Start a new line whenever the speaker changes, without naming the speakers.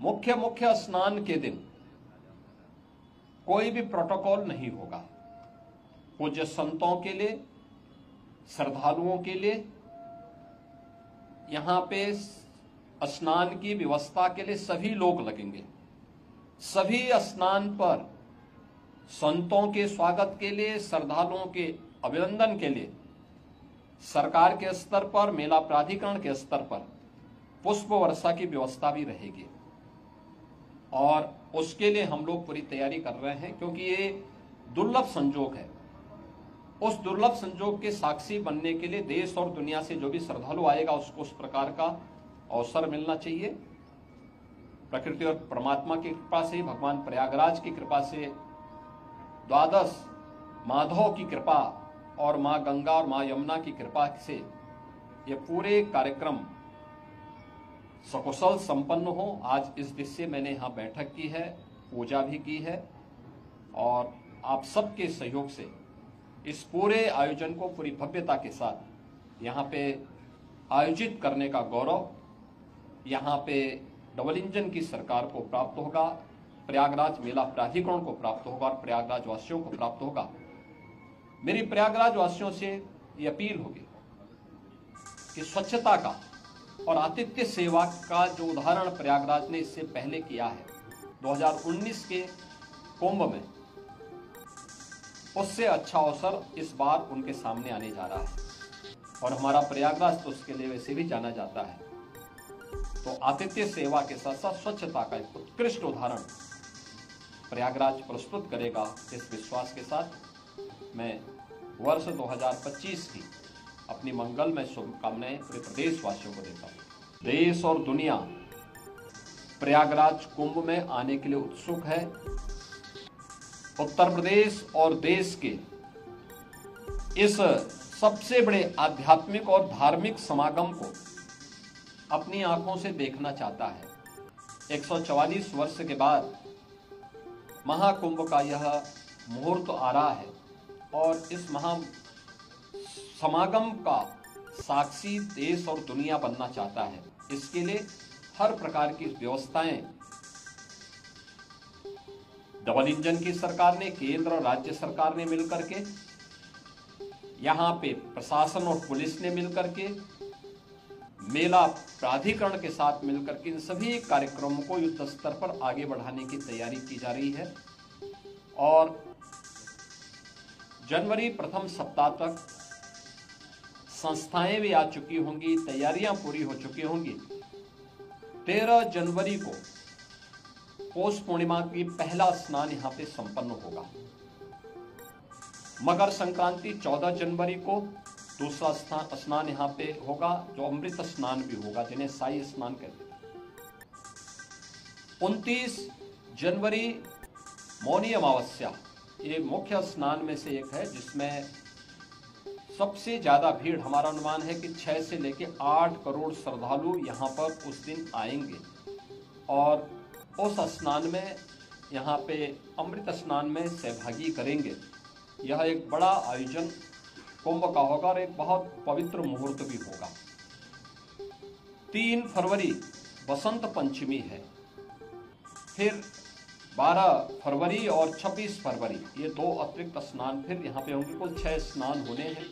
मुख्य स्नान के दिन कोई भी प्रोटोकॉल नहीं होगा। पूज्य संतों के लिए, श्रद्धालुओं के लिए यहां पे स्नान की व्यवस्था के लिए सभी लोग लगेंगे। सभी स्नान पर संतों के स्वागत के लिए, श्रद्धालुओं के अभिनंदन के लिए सरकार के स्तर पर, मेला प्राधिकरण के स्तर पर पुष्प वर्षा की व्यवस्था भी रहेगी और उसके लिए हम लोग पूरी तैयारी कर रहे हैं, क्योंकि ये दुर्लभ संजोग है। उस दुर्लभ संजोग के साक्षी बनने के लिए देश और दुनिया से जो भी श्रद्धालु आएगा उसको उस प्रकार का अवसर मिलना चाहिए। प्रकृति और परमात्मा की कृपा से, भगवान प्रयागराज की कृपा से, द्वादश माधव की कृपा और मां गंगा और मां यमुना की कृपा से ये पूरे कार्यक्रम सकुशल संपन्न हो। आज इस दृश्य से मैंने यहाँ बैठक की है, पूजा भी की है और आप सबके सहयोग से इस पूरे आयोजन को पूरी भव्यता के साथ यहाँ पे आयोजित करने का गौरव यहाँ पे डबल इंजन की सरकार को प्राप्त होगा, प्रयागराज मेला प्राधिकरण को प्राप्त होगा और प्रयागराज वासियों को प्राप्त होगा। मेरी प्रयागराज वासियों से ये अपील होगी कि स्वच्छता का और आतिथ्य सेवा का जो उदाहरण प्रयागराज ने इससे पहले किया है 2019 के कुंभ में, उससे अच्छा अवसर इस बार उनके सामने आने जा रहा है और हमारा प्रयागराज तो उसके लिए वैसे भी जाना जाता है। तो आतिथ्य सेवा के साथ साथ स्वच्छता का एक उत्कृष्ट उदाहरण प्रयागराज प्रस्तुत करेगा। इस विश्वास के साथ मैं वर्ष 2025 की अपनी मंगलमय शुभकामनाएं पूरे प्रदेशवासियों को देता हूं। देश और दुनिया प्रयागराज कुंभ में आने के लिए उत्सुक है। उत्तर प्रदेश और देश के इस सबसे बड़े आध्यात्मिक और धार्मिक समागम को अपनी आंखों से देखना चाहता है। 144 वर्ष के बाद महाकुंभ का यह मुहूर्त आ रहा है और इस महा समागम का साक्षी देश और दुनिया बनना चाहता है। इसके लिए हर प्रकार की व्यवस्थाएं डबल इंजन की सरकार ने, केंद्र और राज्य सरकार ने मिलकर के, यहां पे प्रशासन और पुलिस ने मिलकर के, मेला प्राधिकरण के साथ मिलकर के इन सभी कार्यक्रमों को युद्ध स्तर पर आगे बढ़ाने की तैयारी की जा रही है और जनवरी प्रथम सप्ताह तक संस्थाएं भी आ चुकी होंगी, तैयारियां पूरी हो चुकी होंगी। 13 जनवरी को पौष पूर्णिमा की पहला स्नान यहां पे संपन्न होगा। मकर संक्रांति 14 जनवरी को दूसरा स्नान यहाँ पे होगा, जो अमृत स्नान भी होगा, जिन्हें साई स्नान कहते हैं। 29 जनवरी मौनी अमावस्या, ये मुख्य स्नान में से एक है जिसमें सबसे ज्यादा भीड़, हमारा अनुमान है कि 6 से लेकर 8 करोड़ श्रद्धालु यहाँ पर उस दिन आएंगे और उस स्नान में, यहाँ पे अमृत स्नान में सहभागी करेंगे। यह एक बड़ा आयोजन कुंभ का होगा और एक बहुत पवित्र मुहूर्त भी होगा। 3 फरवरी बसंत पंचमी है, फिर 12 फरवरी और 26 फरवरी ये 2 अतिरिक्त स्नान फिर यहाँ पे होंगे। कुल 6 स्नान होने हैं।